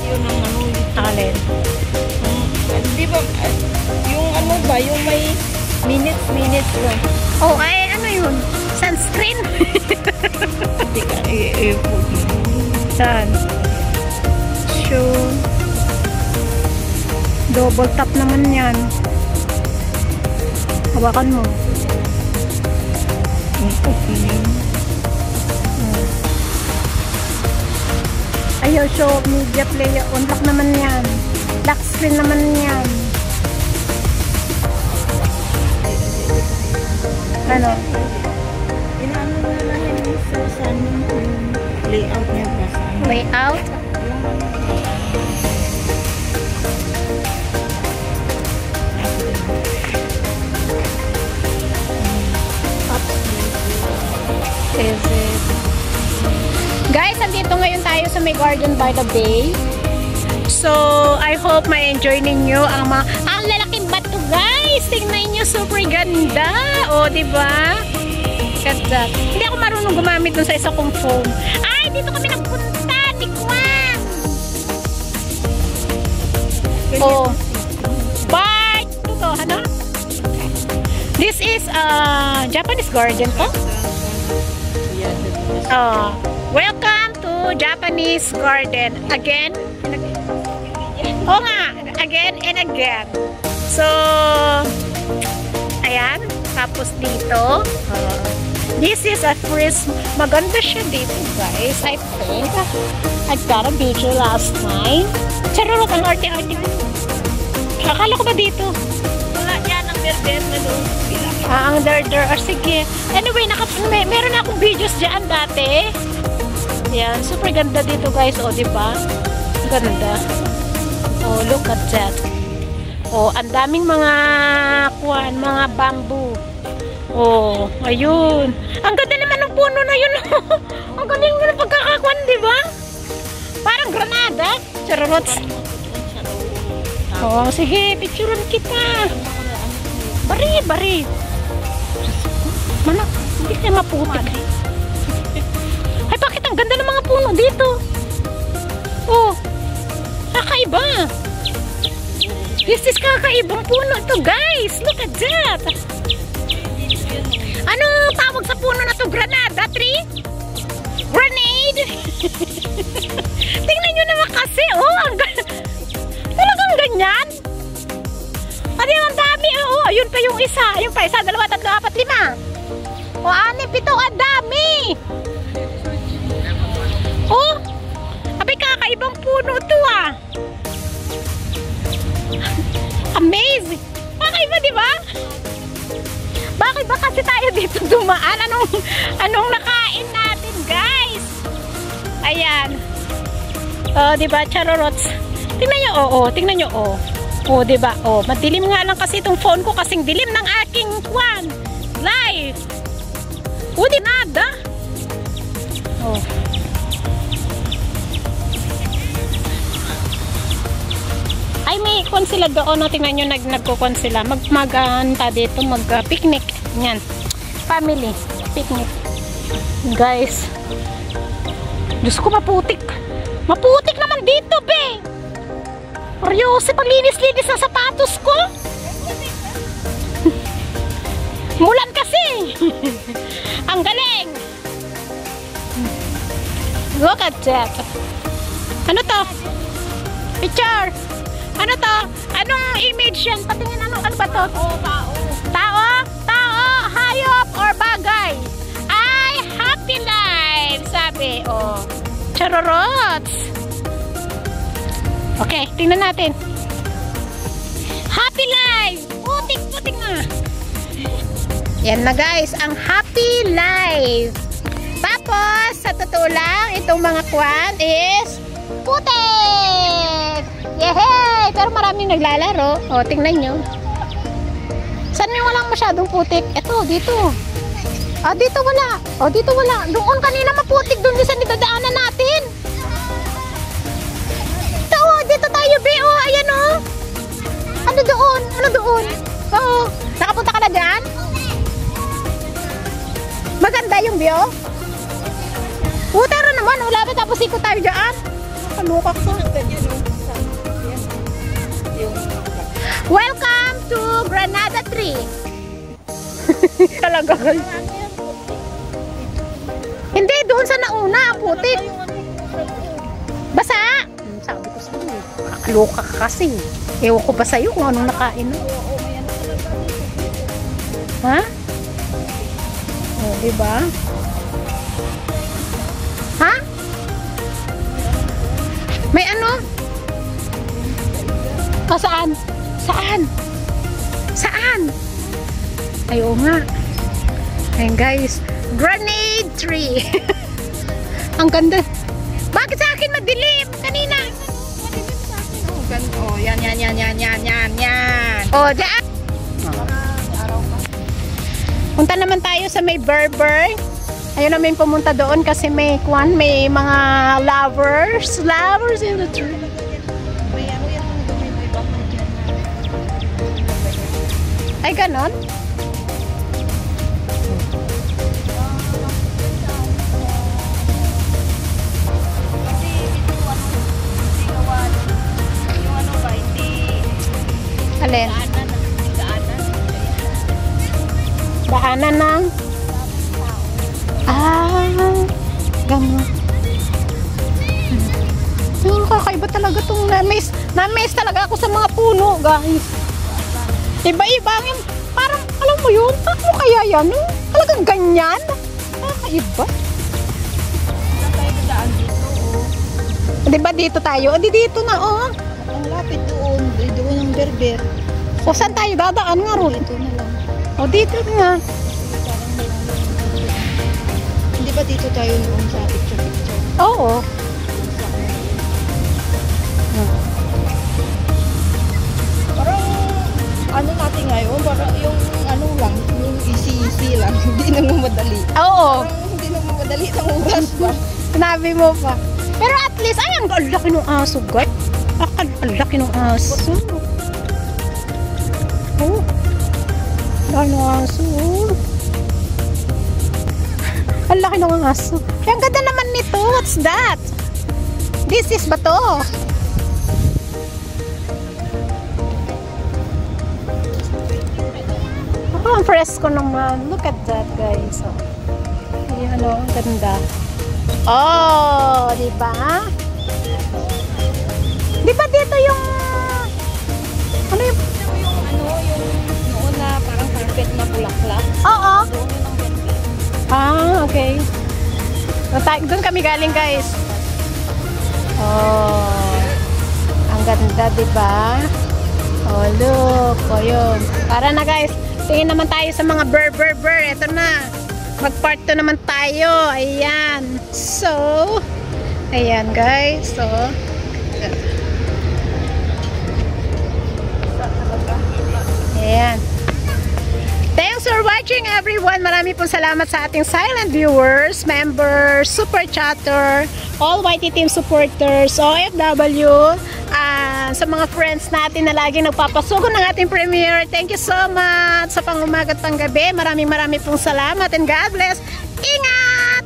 yun ang ano. Alin? Di ba, yung ano ba, yung may minutes ba? Oh, ay ano yun? Sunscreen? Hindi ka, Saan? Show. Double tap naman yan. Hawakan mo. Ayaw, show media player. Unlock naman yan. Lock screen naman yan. Ano? Inaano na lang yung sa layout niya ba? Layout? Is it? Guys, andito ngayon tayo sa may Garden by the Bay. So, I hope ma-enjoy ninyo ang mga... Ang lalaking bato, guys! Tingnan nyo, super ganda! O, diba? Ganda. Hindi ako marunong gumamit dun sa isa kong phone. Ay, dito kami nagpunta! Tikwan! Oh. Bart! Ito, ano? This is Japanese garden to? Welcome to Japanese garden. Again and again. Oo nga, again and again. So, ayan. Tapos dito, this is a first. Maganda siya dito, guys. I think I got a video last time. Charot, ang arte-arte. Akala ko ba dito? Wala yan ang berder na doon. Ang der. Sige. Anyway, meron akong videos dyan dati. Yan, super ganda dito, guys. O, diba? Ganda. Oh, look at that. Oh, ang daming mga mga bamboo. Oh, ayun. Ang ganda naman ng puno na yun. Ang galing mo ng pagkakakuan, diba? Parang granada. Charot. Oh, sige, picturean kita. Bari. Mana, hindi kayo maputik. Ay, bakit ang ganda ng mga puno dito? Oh, kakaiba. This is kakaibang puno to, guys. Look at that. Anong tawag sa puno na to? Granada tree? Grenade? Tingnan nyo naman kasi. Oh, talagang ganyan. Ano yung ang dami? Oh, yun pa yung isa. Yung pa isa, 2, 3, 4, 5. O, 6, 7. Ang dami. Oh, abay kakaibang puno to ah. Amazing. Kakaiba, di ba? Bakit ba kasi tayo dito dumaan? Anong nakain natin, guys? Ayan. Oh, di ba? Charorots. Tingnan nyo, oh. Tingnan nyo, oh. Oh, di ba? Oh, madilim nga lang kasi itong phone ko kasing dilim ng aking live. Oh, di nada. Oh. Ay, may kwan sila doon. No? Tingnan nyo, nagkukwan sila. Mag-anta dito, mag-picnic. Yan. Family. Picnic. Guys. Diyos ko, maputik. Maputik naman dito, be. Seryoso, paglinis-linis ng sapatos ko. Mulan kasi. Ang galing. Look at that. Ano to? Picture. Ano to? Anong image yan? Patingin ano ba to? Tao. Tao, hayop, or bagay? Ay, happy life. Sabi, oh. Charorots. Okay, tingnan natin. Happy life. Putik na. Yan na, guys, ang happy life. Tapos, sa totoo lang, itong mga kwan is putik. Yehey! Pero maraming naglalaro. O, tingnan nyo. Saan yung walang masyadong putik? Eto, dito. Ah, dito wala. O, dito wala. Doon kanina maputik. Doon sa nidadaanan natin. Ito, dito tayo, be. O, ayan o. Ano doon? Ano doon? Oo. Nakapunta ka na dyan? Maganda yung view. Tara naman. Wala ba tapos ikot tayo dyan? Kalukak ko. Welcome to Granada Tree. Talaga. Hindi, doon sa nauna, ang putik. Basa! Sabi ko sa'yo, kakaloka ka kasi. Ewan ko ba sa'yo kung anong nakain mo? Ha? O, diba? Ha? May ano? O, saan? Saan? Saan? Ay, oo nga. Ayan guys, grenade tree. Ang ganda. Bakit sa akin madilim? Kanina. Madilim sa akin. Oh, ganda. Oh, yan. Oh, dyan. Punta naman tayo sa may Berber. Ayun namin pumunta doon kasi may mga lovers in the tree. Ay, ganon? Alin? Daanan ng? Gano'n. Kakaiba talaga itong na-miss talaga ako sa mga puno, guys. Iba-iba. Parang, alam mo yun? Ano kaya yan? Talagang ganyan? Kakaiba. Diba dito tayo? Di dito na, oh. Ang lapit doon. Doon ang Berber. O, saan tayo dadaan nga ron? Dito na lang. O, dito nga. Hindi ba dito tayo noon sa picture? Oo. Parang ano natin ngayon, parang yung ano lang, yung easy lang, hindi nang mamadali. Oo. Parang hindi nang mamadali ng oras ba? Sinabi mo pa. Pero at least, ayan, ang laki ng aso, guys. Ang laki ng aso. Oh. Ang laki ng aso. Ang laki ng aso. Ang ganda naman nito. What's that? This is ba to? Oh, ang fresco naman. Look at that, guys. Oh. Ayan, oh, ang ganda. Oh, di ba? Di ba dito yung ano yung Yung noon na parang carpet na bulaklak. Oo. Doon yun ang ganda. Okay. Doon kami galing, guys. Oh. Ang ganda, di ba? Oh, look. Oh, yun. Tara na, guys. Tingin naman tayo sa mga Berber. Ito na. Mag-part 2 naman tayo. Ayan. So, ayan, guys. So, ayan. Thanks for watching, everyone. Marami pong salamat sa ating silent viewers, members, super chatter, all YT team supporters, OFW, sa mga friends natin na laging nagpapasugon ng ating premiere. Thank you so much sa pangumaga at panggabi. Marami pong salamat and God bless. Ingat!